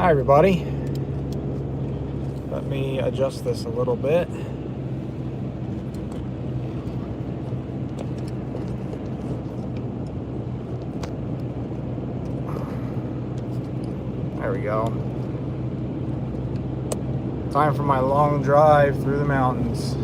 Hi everybody. Let me adjust this a little bit. There we go. Time for my long drive through the mountains.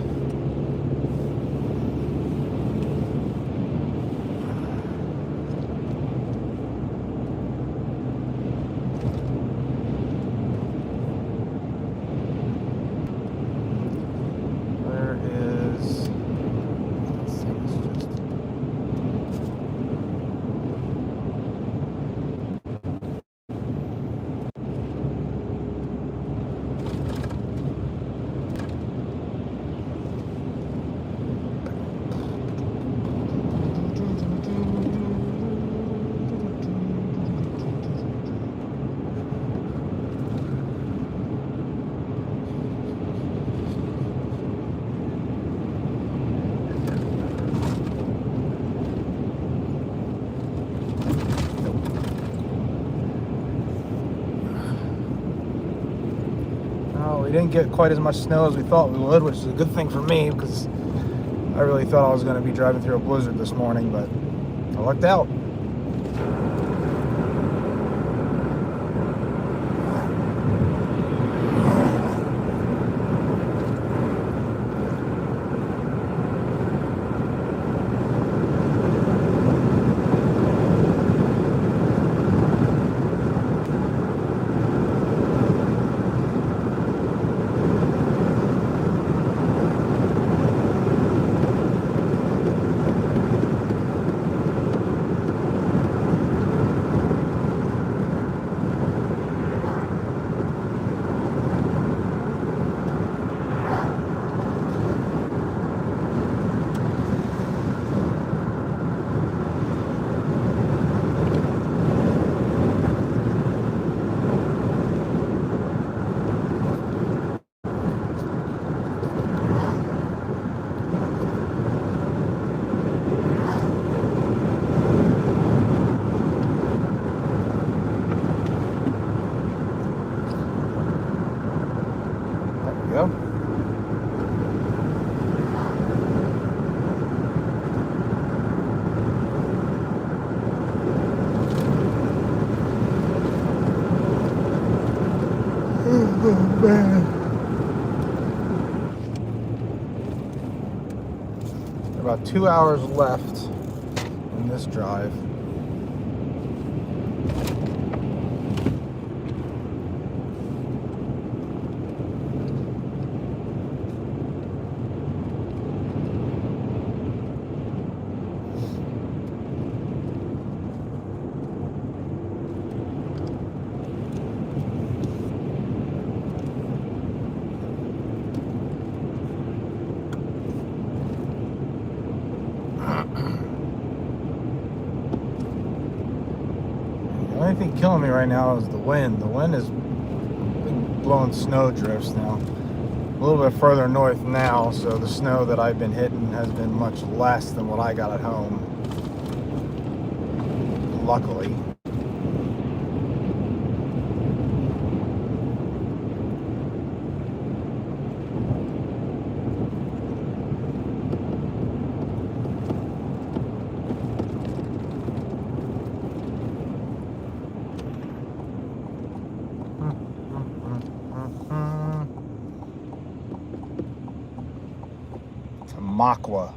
We didn't get quite as much snow as we thought we would, which is a good thing for me because I really thought I was going to be driving through a blizzard this morning, but I lucked out. Go. Oh, man. About 2 hours left in this drive. The only thing killing me right now is the wind. The wind is blowing snow drifts now. A little bit further north now, so the snow that I've been hitting has been much less than what I got at home. Luckily. Makwa.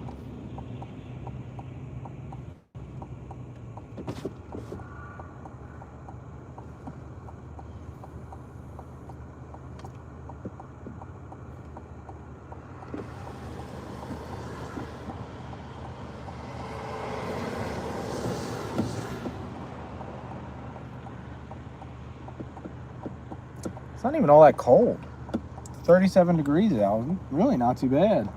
It's not even all that cold. 37 degrees out. Really not too bad.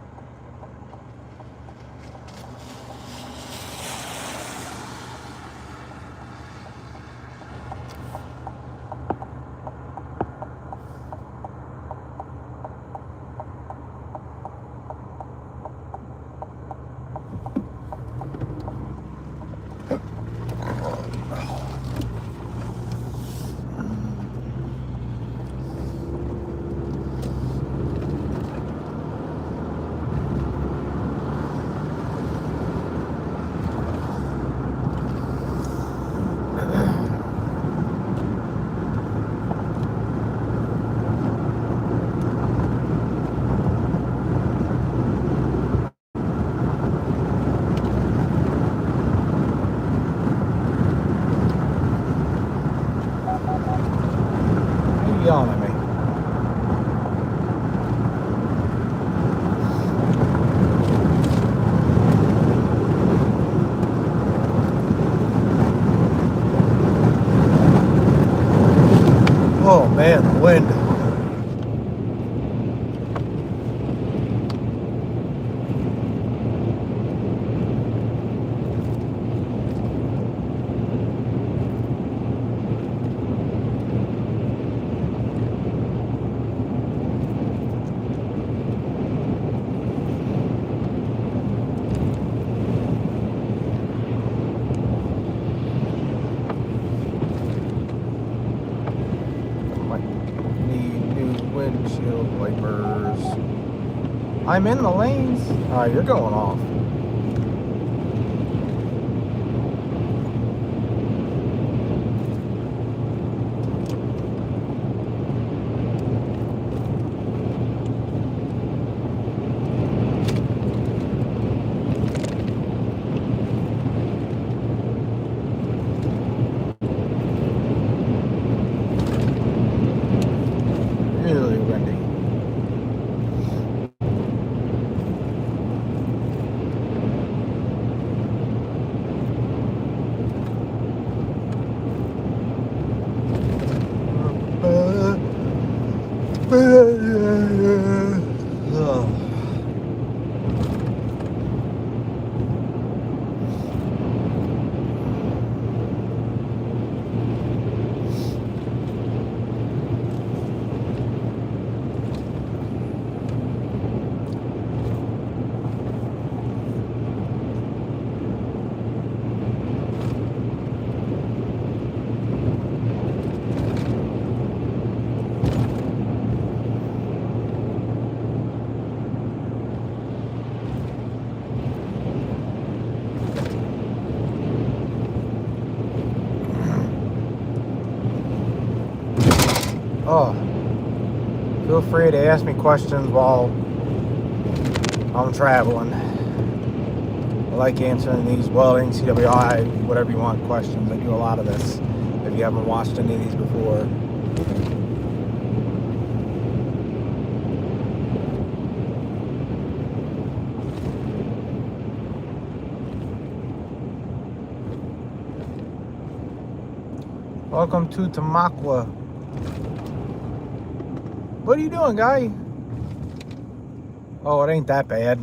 wind. Windshield wipers. I'm in the lanes. Alright, you're going off. Really windy. Oh, feel free to ask me questions while I'm traveling. I like answering these welding, CWI, whatever you want questions. I do a lot of this if you haven't watched any of these before. Welcome to Tamaqua. What are you doing, guy? Oh, it ain't that bad.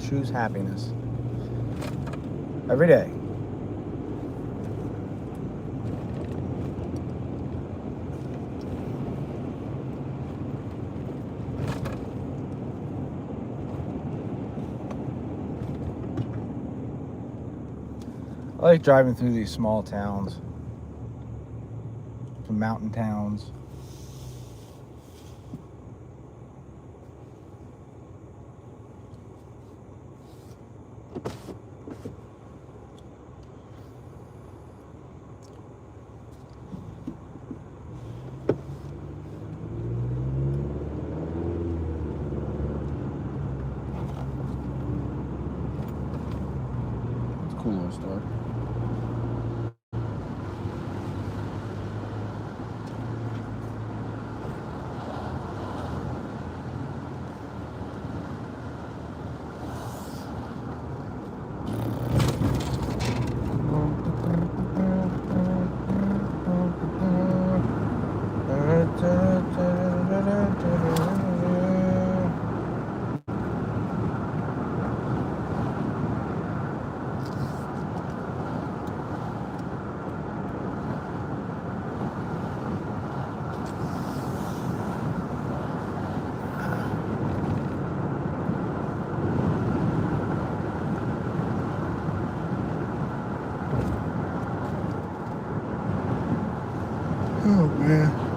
Choose happiness. Every day. I like driving through these small towns. Some mountain towns. It's a cool little store. Oh, man.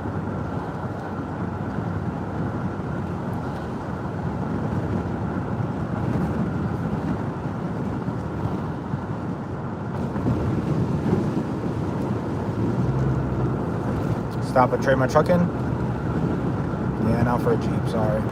Stop and trade my truck in? Yeah, not for a Jeep, sorry.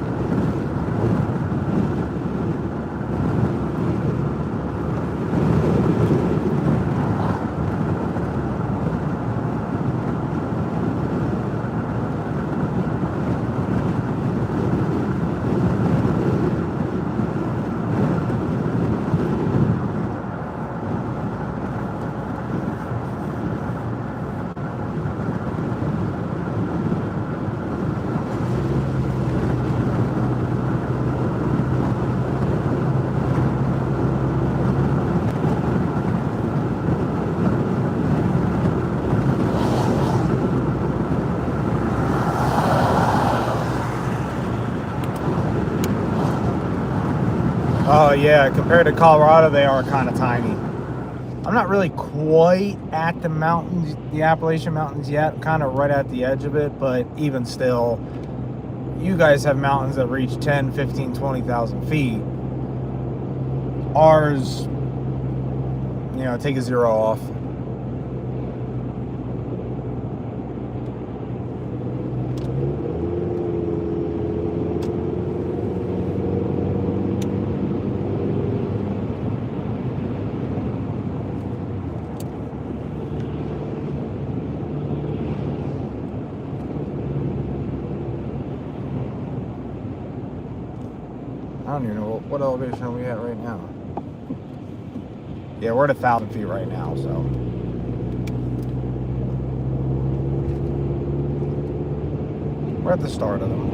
Oh yeah, compared to Colorado, they are kind of tiny. I'm not really quite at the mountains, the Appalachian Mountains yet. I'm kind of right at the edge of it, but even still, you guys have mountains that reach 10, 15, 20,000 feet. Ours, take a zero off. I don't even know what elevation are we at right now. Yeah, we're at 1,000 feet right now, so. We're at the start of them.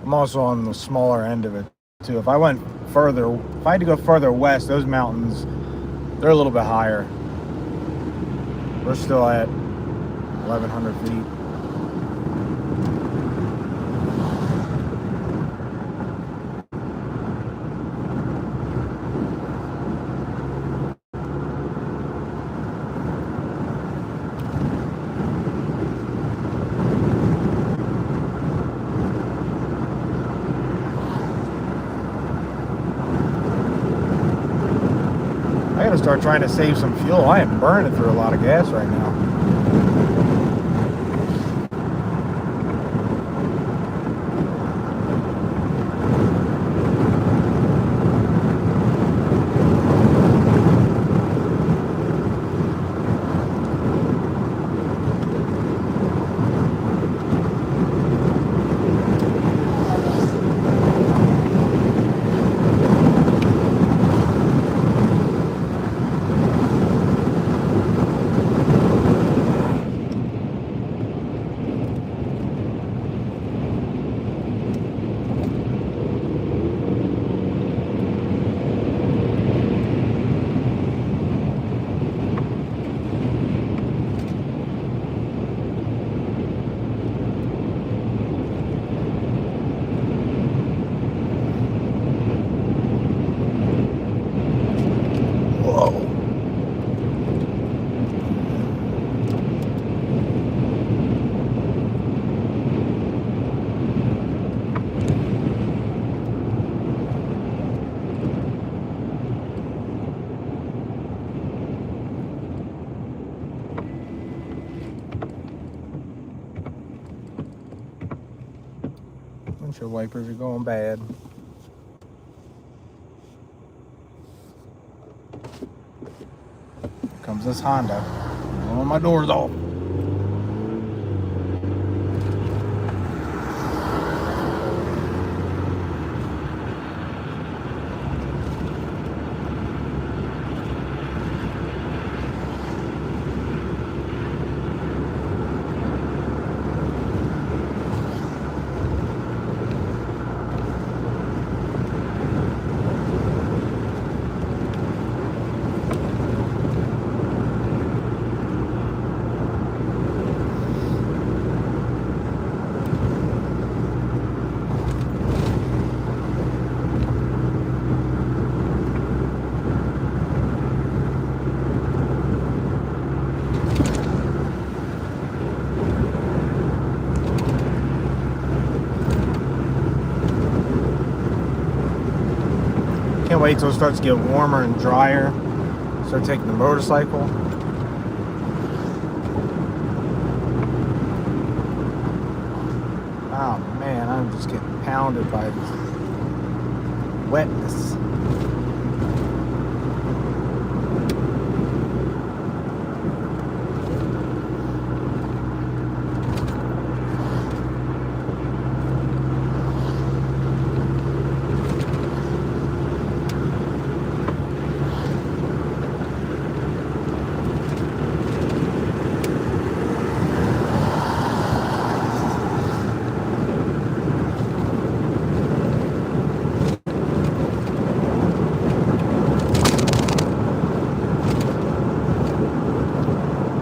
I'm also on the smaller end of it too. If I had to go further west, those mountains, they're a little bit higher. We're still at 1,100 feet. I gotta start trying to save some fuel. I am burning through a lot of gas right now. Windshield wipers are going bad. Here comes this Honda. All my doors off. Can't wait till it starts to get warmer and drier. Start taking the motorcycle. Oh man, I'm just getting pounded by this. wetness.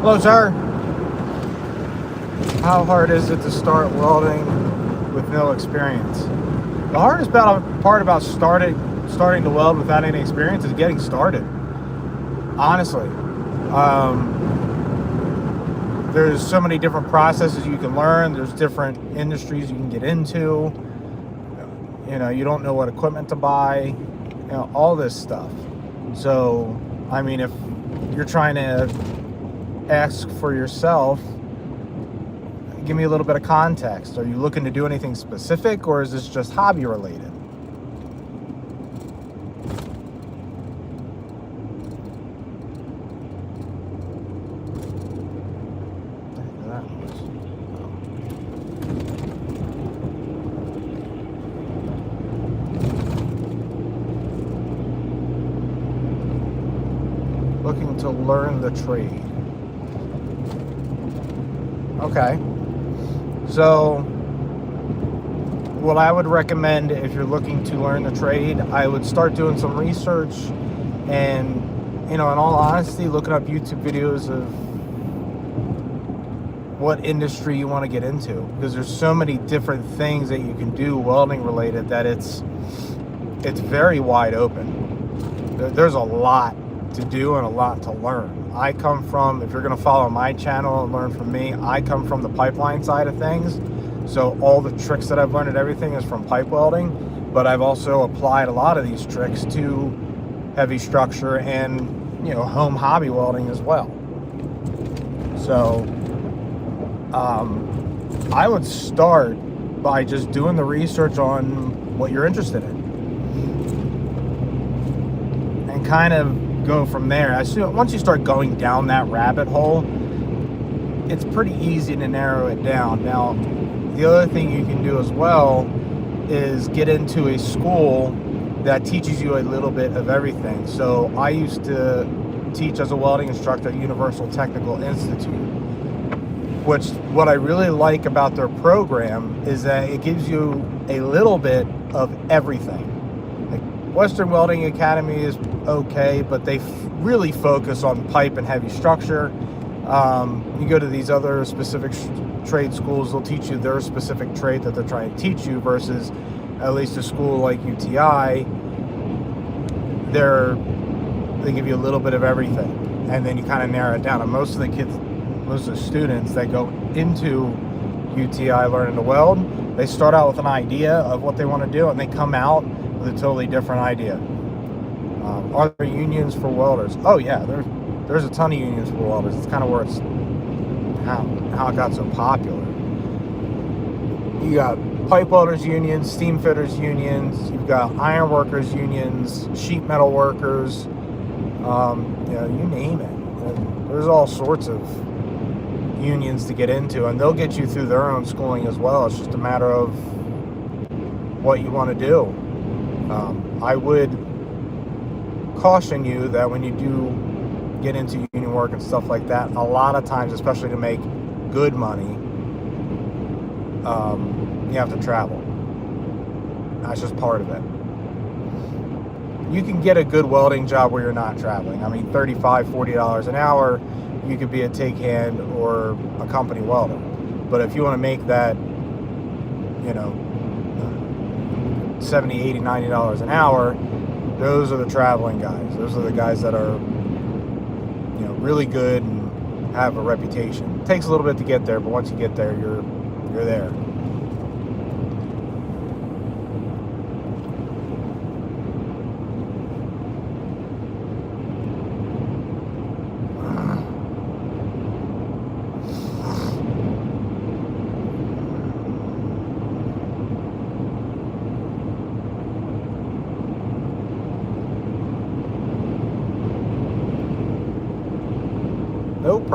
Hello, sir. How hard is it to start welding with no experience? The hardest part about starting to weld without any experience is getting started. Honestly, there's so many different processes you can learn. There's different industries you can get into. You know, you don't know what equipment to buy. You know, all this stuff. So, I mean, if you're trying to ask for yourself, give me a little bit of context. Are you looking to do anything specific, or is this just hobby related? Looking to learn the trade. Okay. So what I would recommend if you're looking to learn the trade, I would start doing some research and, you know, in all honesty, looking up YouTube videos of what industry you want to get into, because there's so many different things that you can do welding related that it's very wide open. There's a lot to do and a lot to learn. I come from, if you're going to follow my channel and learn from me, I come from the pipeline side of things. So all the tricks that I've learned and everything is from pipe welding, but I've also applied a lot of these tricks to heavy structure and, you know, home hobby welding as well. So I would start by just doing the research on what you're interested in and kind of go from there. Once you start going down that rabbit hole, it's pretty easy to narrow it down. Now, the other thing you can do as well is get into a school that teaches you a little bit of everything. So I used to teach as a welding instructor at Universal Technical Institute, which what I really like about their program is that it gives you a little bit of everything. Like Western Welding Academy is okay, but they really focus on pipe and heavy structure. You go to these other specific trade schools, they'll teach you their specific trade that they're trying to teach you, versus at least a school like UTI, they give you a little bit of everything, and then you kind of narrow it down. And most of the students that go into UTI learning to weld, they start out with an idea of what they want to do, and they come out with a totally different idea. Are there unions for welders? Oh yeah, there's a ton of unions for welders. It's kind of where it's how it got so popular. You got pipe welders unions, steam fitters unions, you've got iron workers unions, sheet metal workers, you know, you name it. And there's all sorts of unions to get into, and they'll get you through their own schooling as well. It's just a matter of what you want to do. I would caution you that when you do get into union work and stuff like that, a lot of times, especially to make good money, you have to travel. That's just part of it. You can get a good welding job where you're not traveling. I mean, $35, $40 an hour, you could be a take hand or a company welder. But if you want to make that, you know, $70, $80, $90 an hour, those are the traveling guys. Those are the guys that are, you know, really good and have a reputation. It takes a little bit to get there, but once you get there, you're there.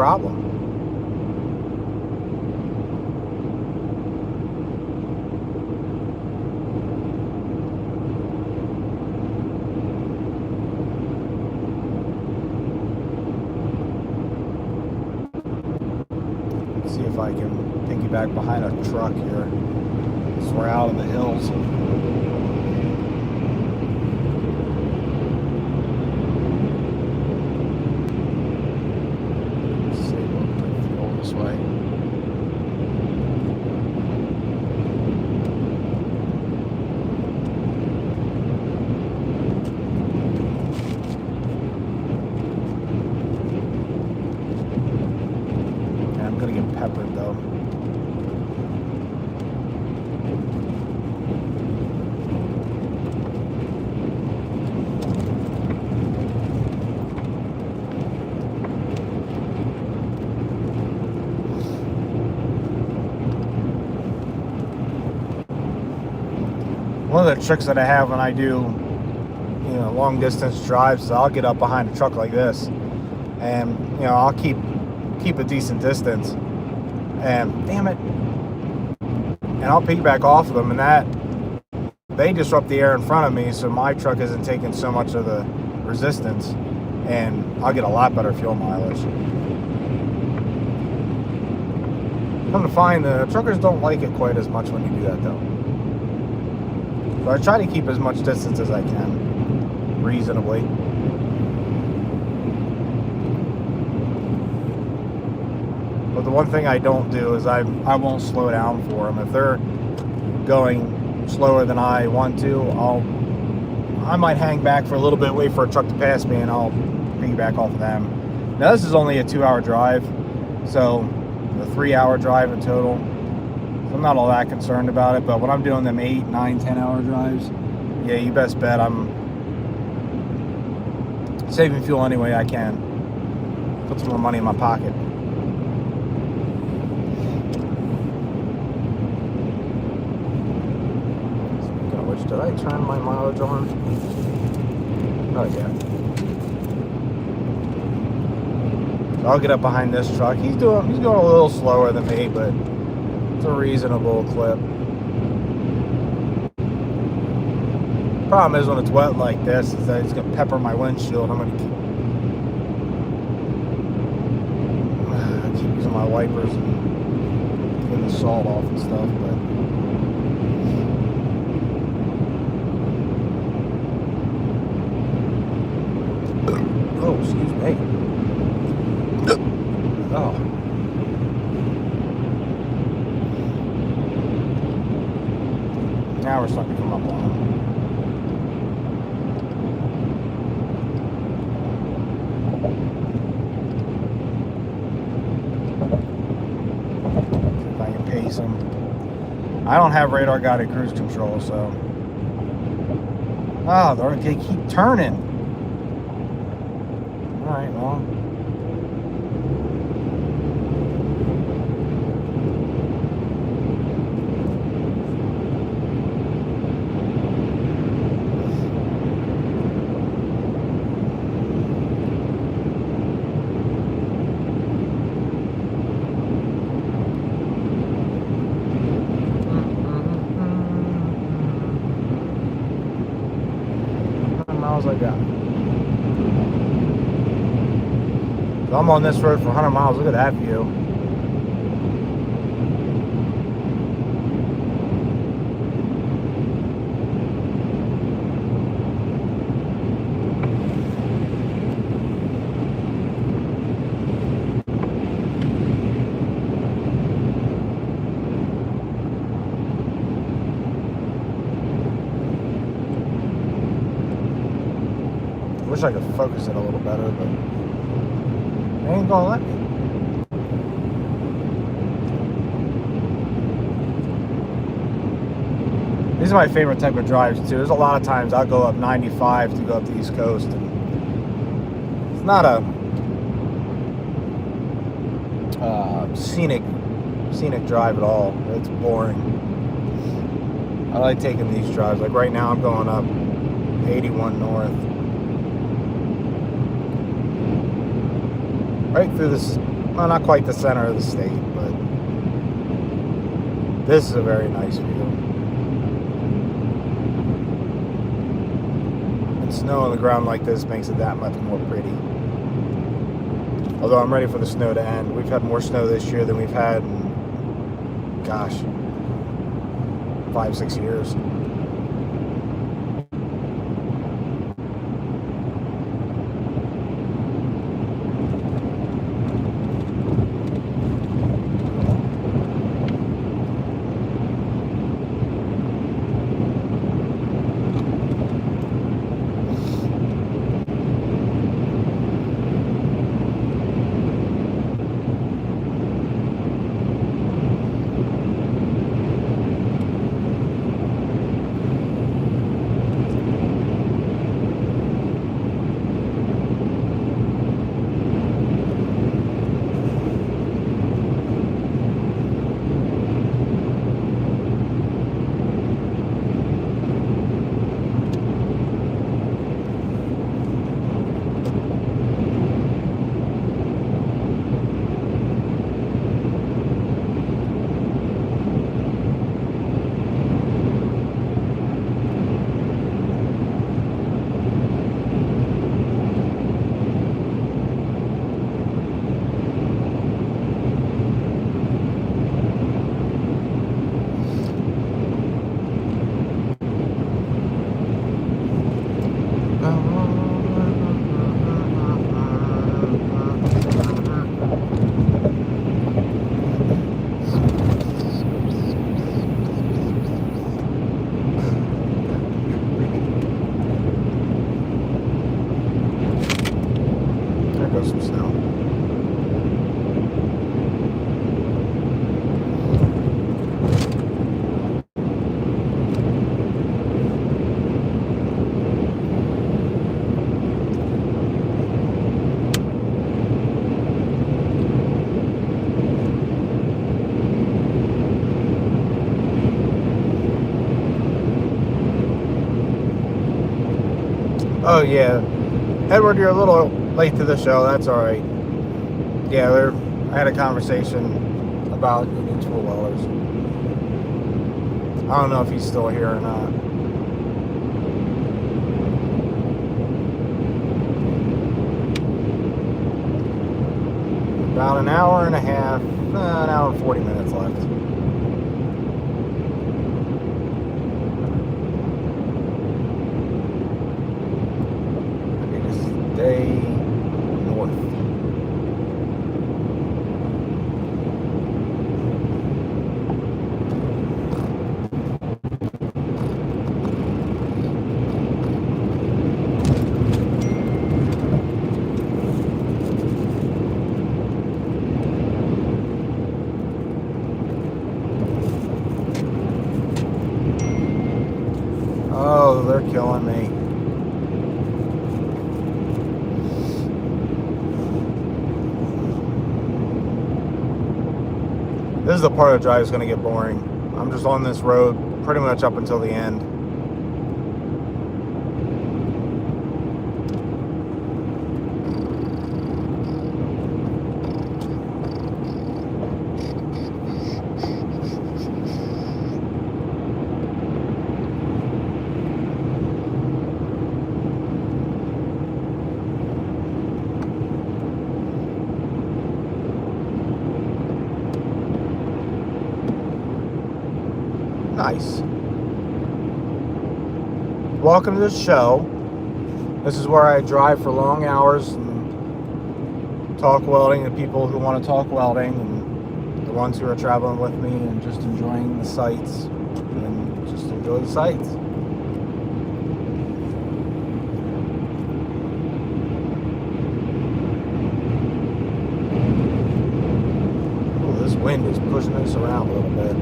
problem. Let's see if I can piggyback behind a truck here. So we're out in the hills. Peppered though. One of the tricks that I have when I do, long distance drives is I'll get up behind a truck like this, and I'll keep a decent distance. And damn it, and I'll piggyback off of them, and that they disrupt the air in front of me, so my truck isn't taking so much of the resistance, and I'll get a lot better fuel mileage. Come to find, the truckers don't like it quite as much when you do that though. So I try to keep as much distance as I can, reasonably. But the one thing I don't do is I won't slow down for them. If they're going slower than I want to, I might hang back for a little bit, wait for a truck to pass me, and I'll piggyback off of them. Now this is only a 2-hour drive, so a 3-hour drive in total. So I'm not all that concerned about it. But when I'm doing them 8, 9, 10-hour drives, yeah, you best bet I'm saving fuel any way I can. Put some more money in my pocket. Did I turn my mileage on? Oh yeah. So I'll get up behind this truck. He's going a little slower than me, but it's a reasonable clip. Problem is when it's wet like this is that it's gonna pepper my windshield. I'm gonna keep using my wipers and getting the salt off and stuff, but. Oh, excuse me. Oh. Now we're starting to come up on them. See if I can pace them. I don't have radar guided cruise control, so. Oh, they keep turning. Alright, well. How many miles I got? So I'm on this road for 100 miles. Look at that view. Wish I could focus it a little better, but they ain't gonna let me. These are my favorite type of drives too. There's a lot of times I'll go up 95 to go up the East Coast, and it's not a scenic drive at all. It's boring. I like taking these drives. Like right now I'm going up 81 north. Right through this Well, not quite the center of the state, but this is a very nice view. And snow on the ground like this makes it that much more pretty. Although I'm ready for the snow to end. We've had more snow this year than we've had in, gosh, 5-6 years. Some snow. Oh yeah, Edward, you're a little late to the show. That's all right. Yeah, I had a conversation about union tool welders. I don't know if he's still here or not. About an hour and a half, an hour and 40 minutes left. Okay, just stay north. Oh, they're killing me. This is the part of the drive that's going to get boring. I'm just on this road pretty much up until the end. Nice. Welcome to the show. This is where I drive for long hours and talk welding to people who want to talk welding, and the ones who are traveling with me and just enjoying the sights and just enjoy the sights. Oh, this wind is pushing us around a little bit.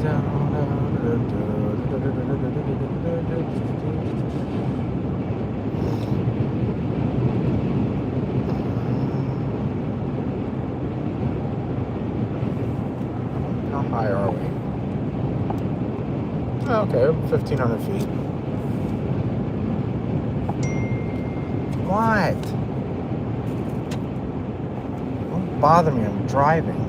Down. Okay, 1,500 feet. What? Don't bother me, I'm driving.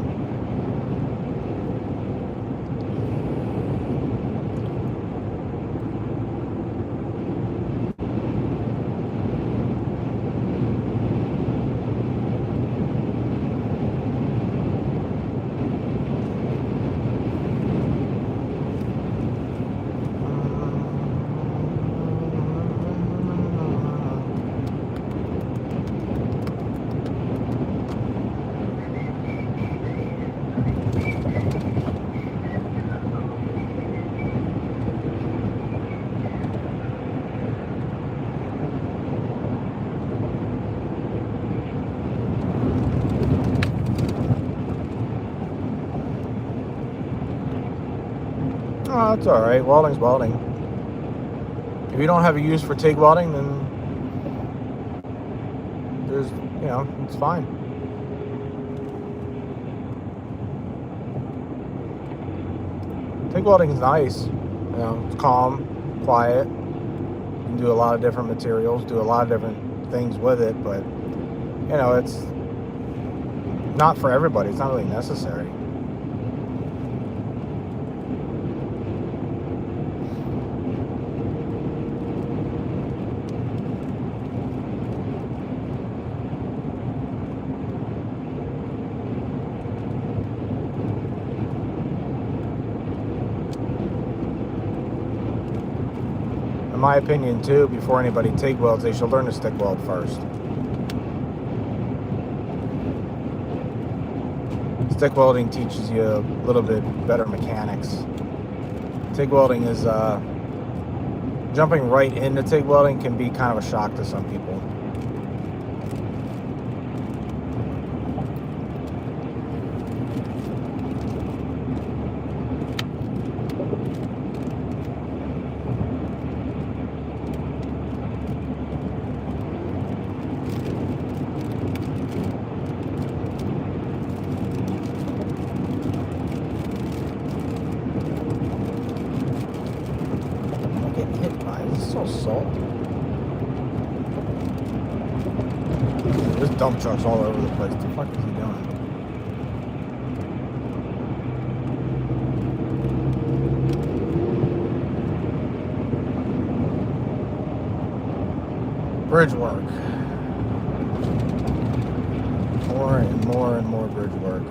Oh, that's alright. Welding's welding. If you don't have a use for TIG welding, then there's, it's fine. TIG welding is nice. It's calm, quiet. You can do a lot of different materials, do a lot of different things with it, but, it's not for everybody. It's not really necessary. In my opinion, too, before anybody TIG welds, they should learn to stick weld first. Stick welding teaches you a little bit better mechanics. TIG welding is, jumping right into TIG welding can be kind of a shock to some people. Salt. There's dump trucks all over the place. What the fuck is he doing? Bridge work. More and more and more bridge work.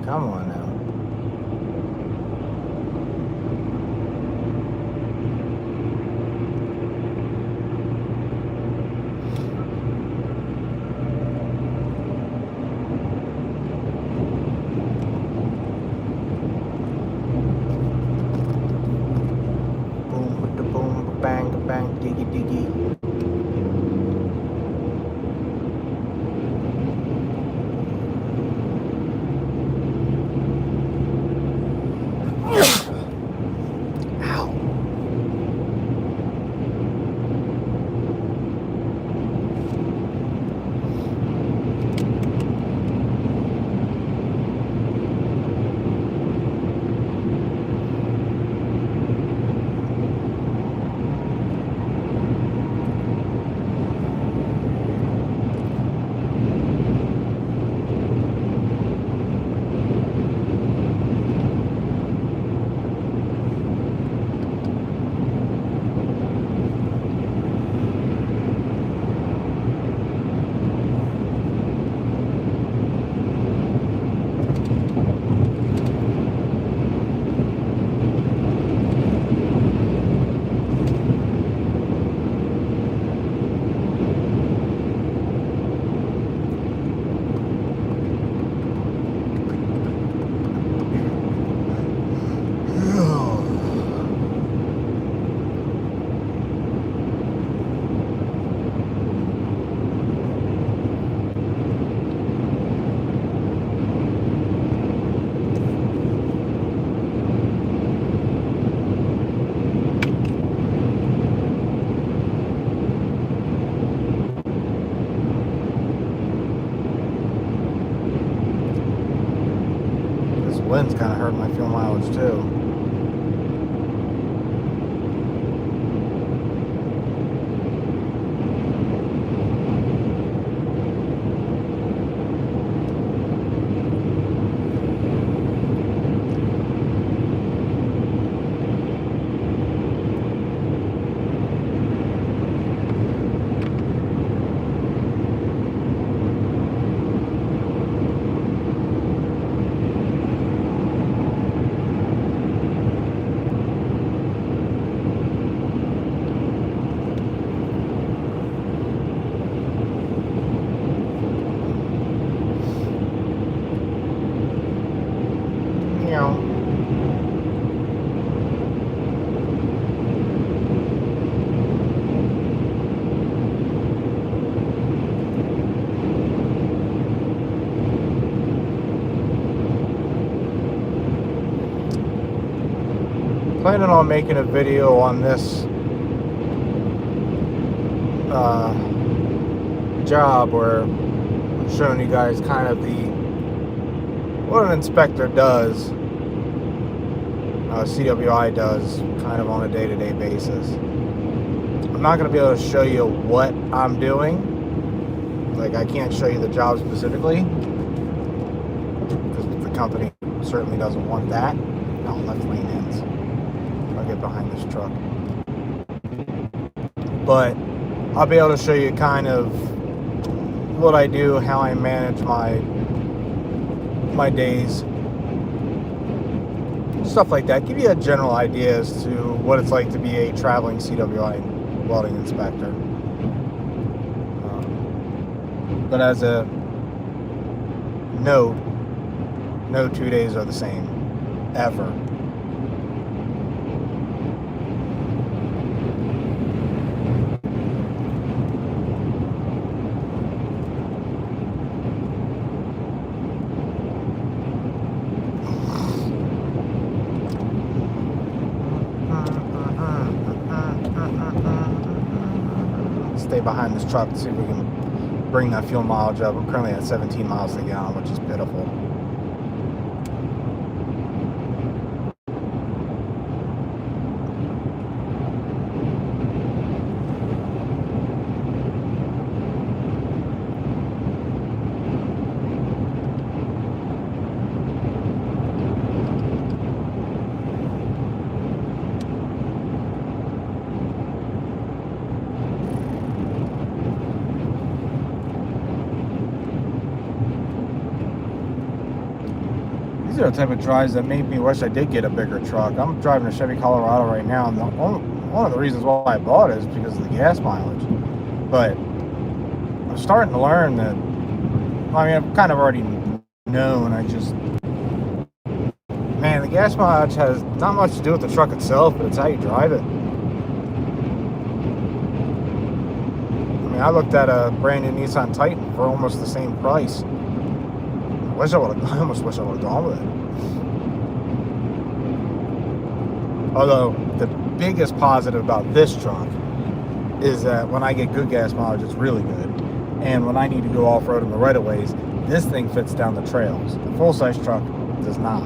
Come on now. Diggy diggy. Wind's kind of hurting my fuel mileage too. planning on making a video on this job where I'm showing you guys kind of what an inspector does, CWI does, kind of on a day-to-day basis. I'm not going to be able to show you what I'm doing. Like, I can't show you the job specifically because the company certainly doesn't want that. No, left lane ends. I'll get behind this truck. But I'll be able to show you kind of what I do, how I manage my days, stuff like that. Give you a general idea as to what it's like to be a traveling CWI welding inspector. But as a note, no 2 days are the same, ever. Stay behind this truck to see if we can bring that fuel mileage up. I'm currently at 17 miles a gallon, which is pitiful. These are the type of drives that make me wish I did get a bigger truck. I'm driving a Chevy Colorado right now, and one of the reasons why I bought it is because of the gas mileage. But I'm starting to learn that, I mean, I've kind of already known, man, the gas mileage has not much to do with the truck itself, but it's how you drive it. I mean, I looked at a brand new Nissan Titan for almost the same price. I almost wish I would have gone with it. Although the biggest positive about this truck is that when I get good gas mileage, it's really good. And when I need to go off-road in the right-of-ways, this thing fits down the trails. The full-size truck does not.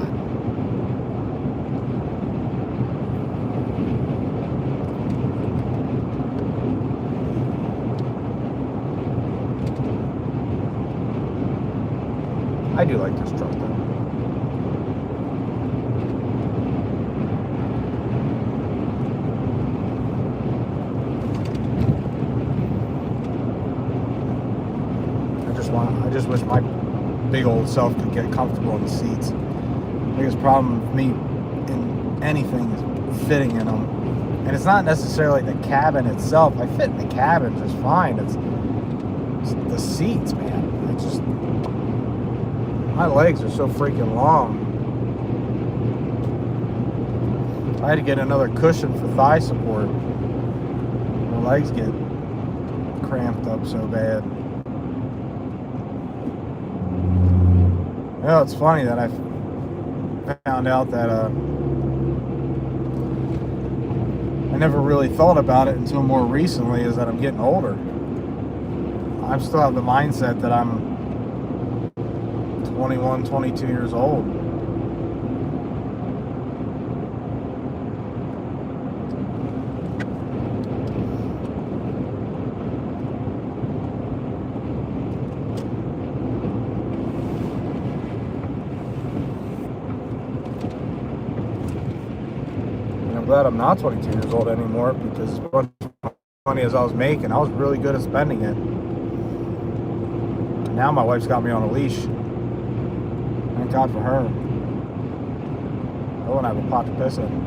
I do like this truck though. I just wish my big old self could get comfortable in the seats. The biggest problem with me in anything is fitting in them. And it's not necessarily the cabin itself. I fit in the cabin just fine. It's the seats, man. It's just, my legs are so freaking long. I had to get another cushion for thigh support. My legs get cramped up so bad. You know, it's funny that I found out that I never really thought about it until more recently, is that I'm getting older. I still have the mindset that I'm 21, 22 years old. And I'm glad I'm not 22 years old anymore, because as much money as I was making, I was really good at spending it. And now my wife's got me on a leash. Thank God for her. I wouldn't have a pot to piss in.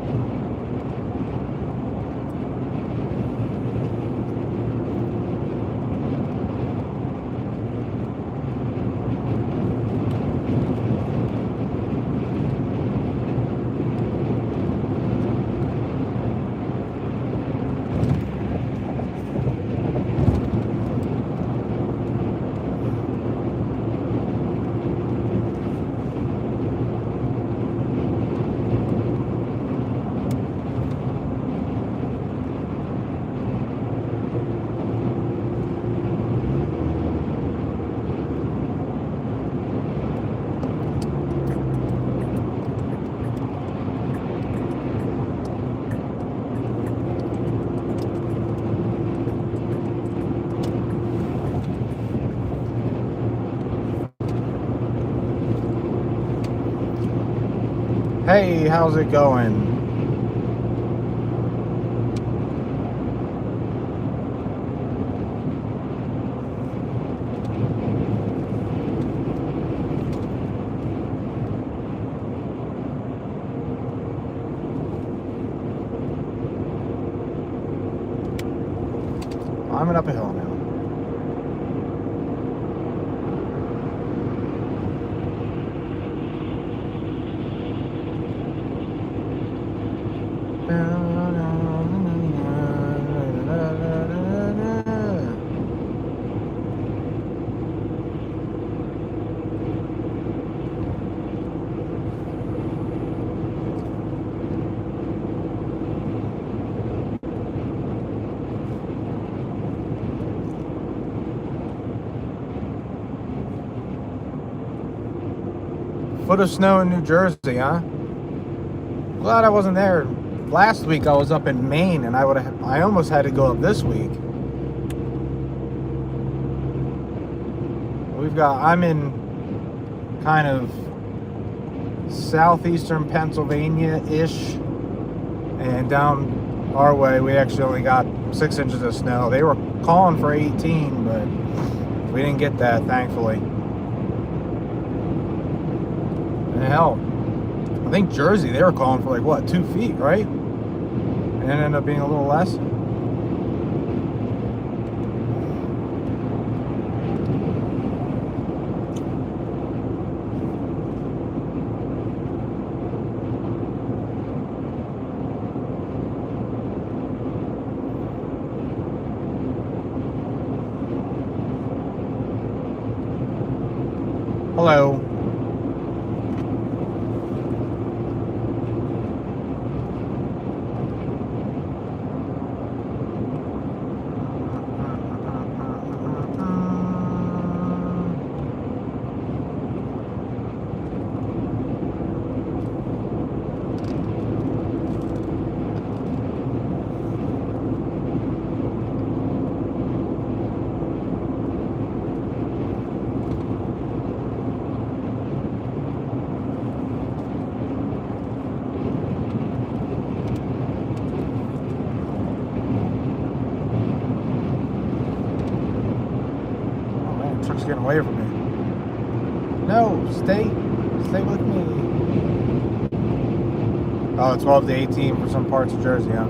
Hey, how's it going? Climbing up a hill now. Foot of snow in New Jersey, huh? Glad I wasn't there. Last week I was up in Maine, and I almost had to go up this week. I'm in kind of southeastern Pennsylvania-ish, and down our way we actually only got 6 inches of snow. They were calling for 18, but we didn't get that, thankfully. And hell, I think Jersey, they were calling for like, what, 2 feet, right? And it ended up being a little less. Hello. Truck's getting away from me. No, stay with me. Oh, it's 12 to 18 for some parts of Jersey, huh?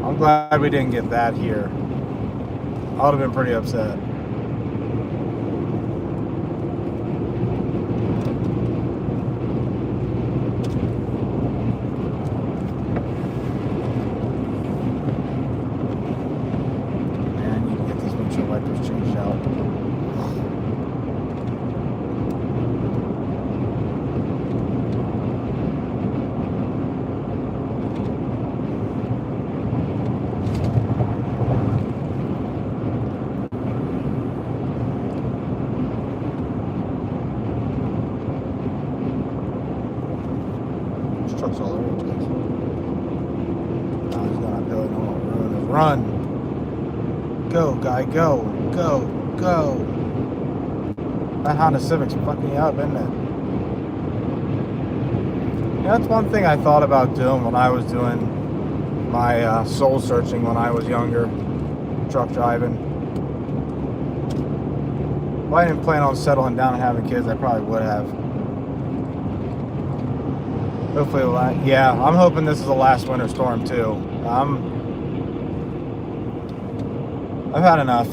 I'm glad we didn't get that here. I would have been pretty upset. Changed out. This truck's all over the place. Now he's going uphill. You know what? Run. Go, guy, go. Go. That Honda Civic's fucking you up, isn't it? Yeah, that's one thing I thought about doing when I was doing my soul searching when I was younger, truck driving. If I didn't plan on settling down and having kids, I probably would have. Hopefully, yeah, I'm hoping this is the last winter storm too. I've had enough.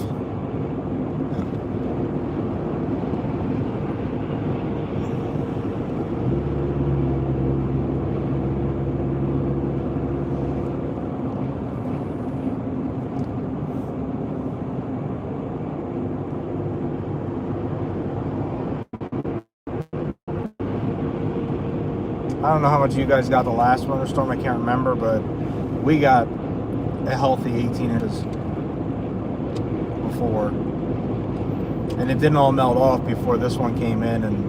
I don't know how much you guys got the last winter storm. I can't remember, but we got a healthy 18 inches before. And it didn't all melt off before this one came in and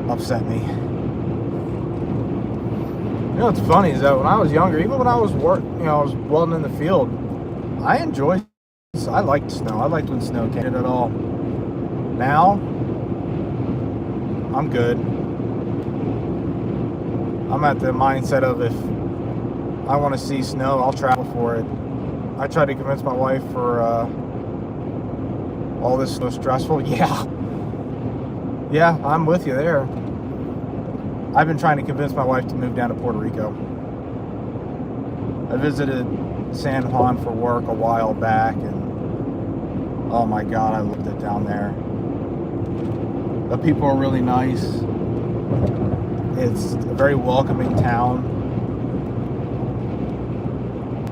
upset me. You know what's funny is that when I was younger, even when I was I was welding in the field, I liked snow. I liked when snow came at all. Now, I'm good. I'm at the mindset of if I want to see snow, I'll travel for it. I tried to convince my wife for all this snow stressful. Yeah, I'm with you there. I've been trying to convince my wife to move down to Puerto Rico. I visited San Juan for work a while back, and oh my God, I loved it down there. The people are really nice. It's a very welcoming town.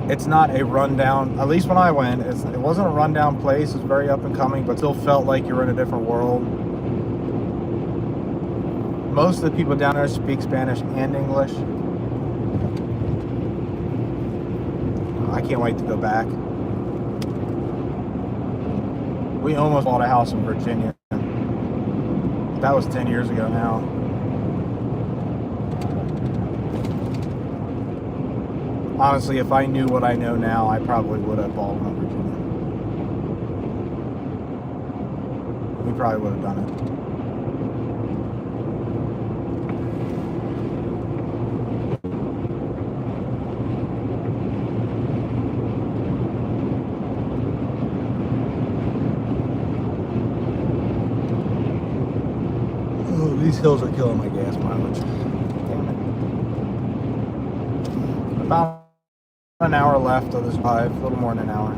It's not a rundown, at least when I went, it wasn't a rundown place. It was very up and coming, but still felt like you were in a different world. Most of the people down there speak Spanish and English. I can't wait to go back. We almost bought a house in Virginia. That was 10 years ago now. Honestly, if I knew what I know now, I probably would have bought one in Virginia. We probably would have done it. Oh, these hills are killing my gas mileage. Damn it. About an hour left of this drive, a little more than an hour.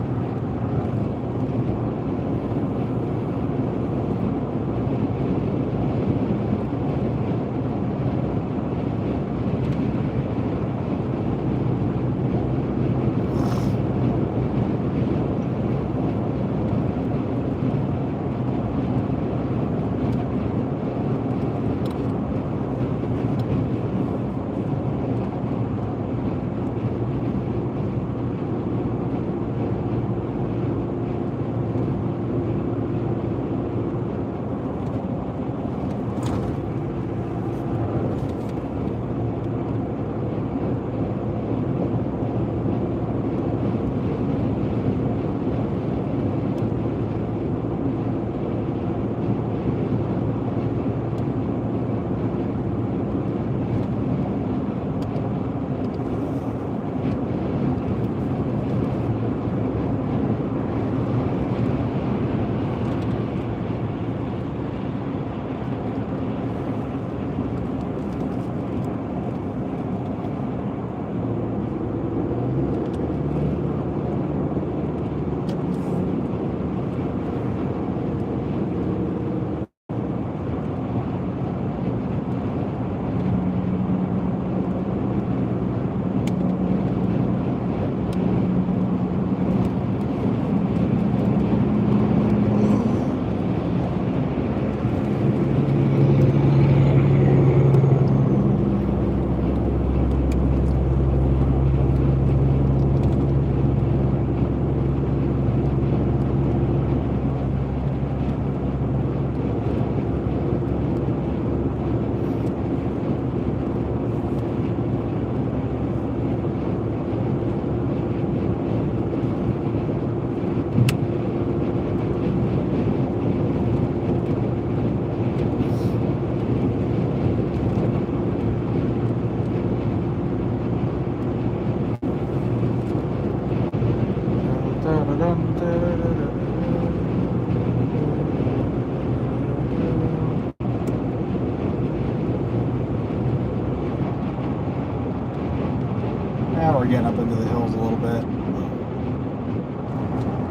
Now we're getting up into the hills a little bit.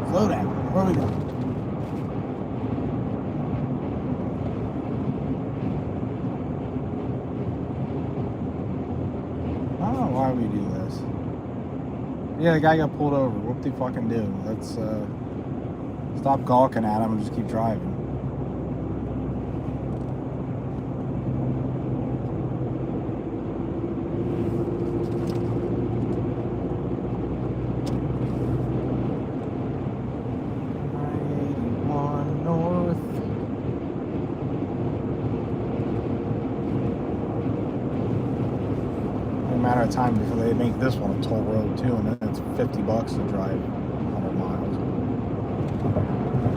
Slow down. Where are we going? I don't know why we do this. Yeah, the guy got pulled over. What do fucking do? Let's stop gawking at him and just keep driving. Matter of time before they make this one a toll road too, and then it's $50 to drive 100 miles.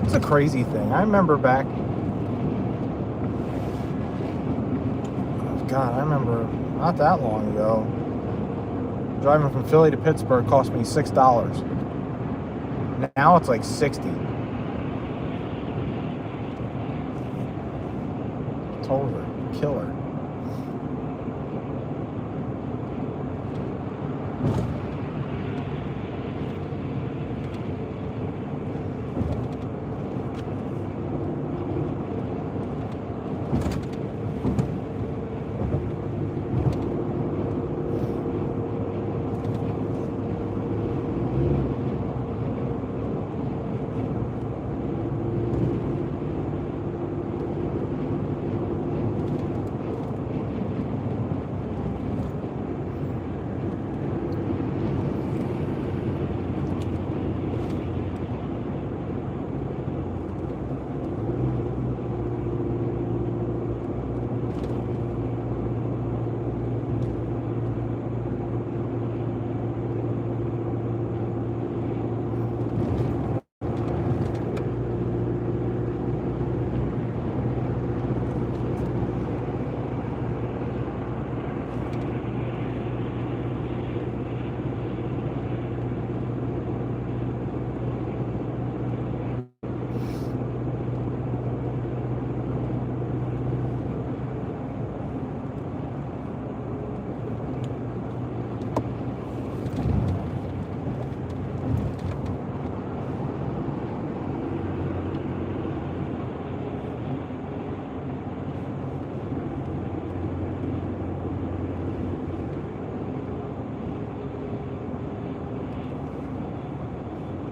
It's a crazy thing. I remember back God, I remember not that long ago, driving from Philly to Pittsburgh cost me $6. Now it's like 60. Told her, killer.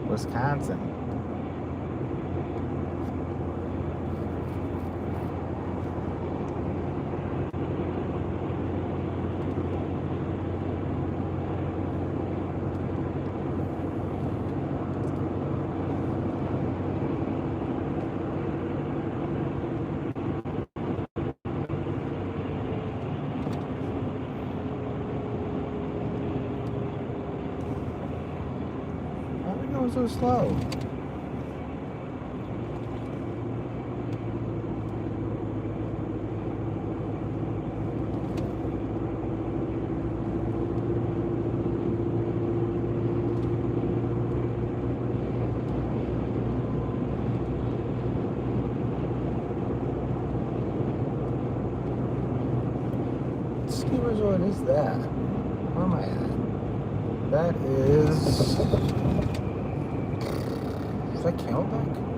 Wisconsin. Why are we going so slow? What ski resort is that? Where am I at? That is that Camelback?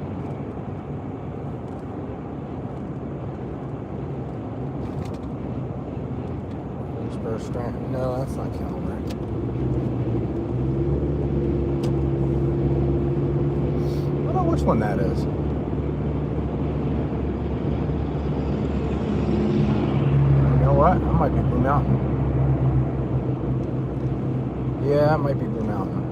Strand. No, that's not Camelback. I don't know which one that is. You know what? That might be Blue Mountain. Yeah, that might be Blue Mountain.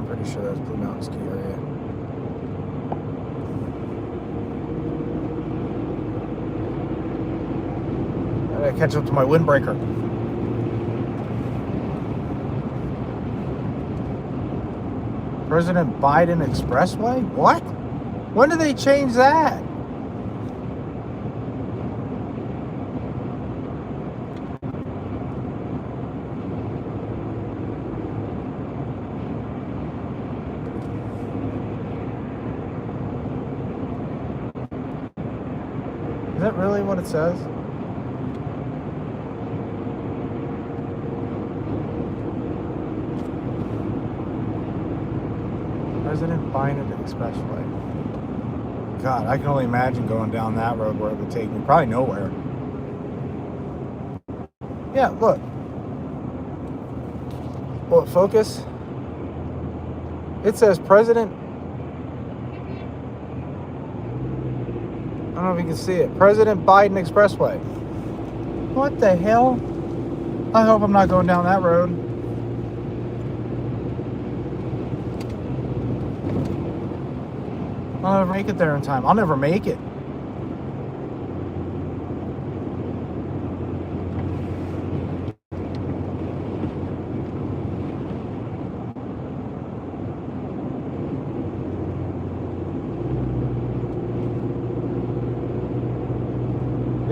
Pretty sure that's Blue Mountain ski area. I gotta catch up to my windbreaker. President Biden Expressway? What? When did they change that? Is that really what it says? President Biden Expressway. God, I can only imagine going down that road where it would take me. Probably nowhere. Yeah, look. Will it focus? It says President. I don't know if you can see it. President Biden Expressway. What the hell? I hope I'm not going down that road. I'll never make it there in time. I'll never make it.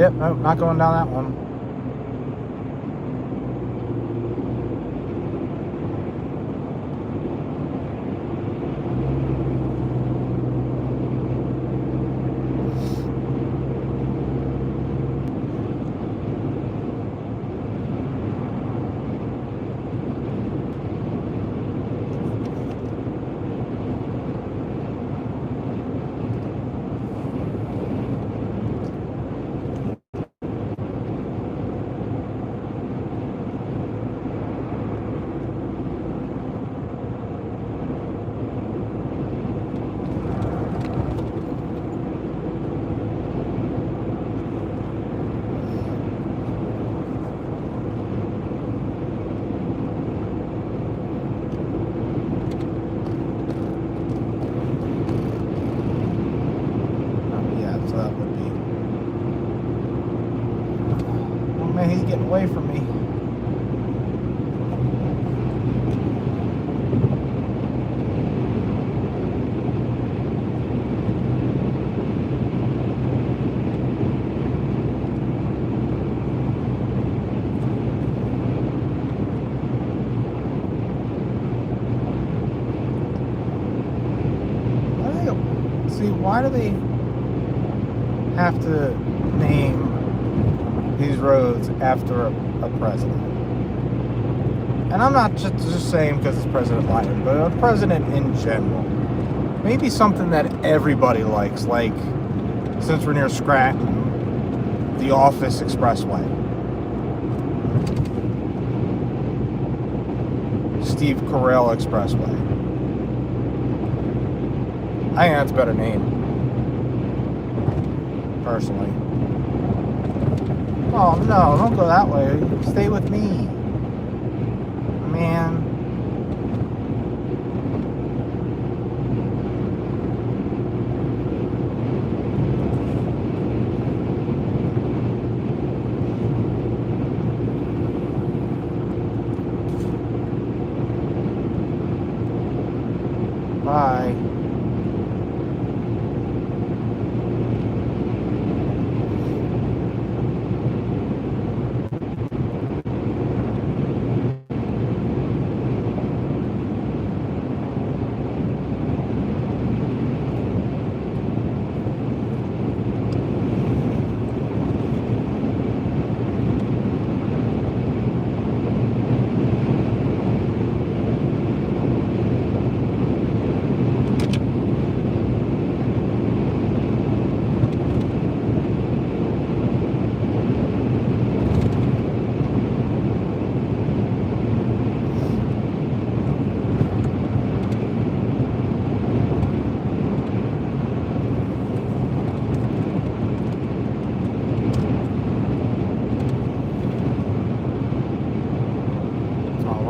Yep, nope, not going down that one. So that would be. Oh man, he's getting away from me. See, why do they have to name these roads after a president? And I'm not just saying because it's President Biden, but a president in general. Maybe something that everybody likes, like, since we're near Scranton, the Office Expressway. Steve Carell Expressway. I think that's a better name, personally. Oh no, don't go that way. Stay with me. Man. Bye.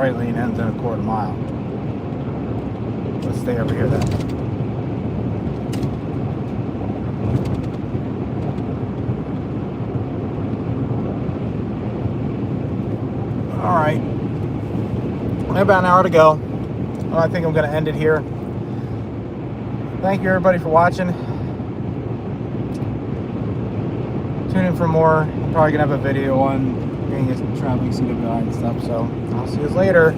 Right lane ends in a quarter mile. Let's stay over here then. Alright. About an hour to go. Well, I think I'm going to end it here. Thank you everybody for watching. Tune in for more. I'm probably going to have a video on being a traveling CWI and stuff, so I'll see you later.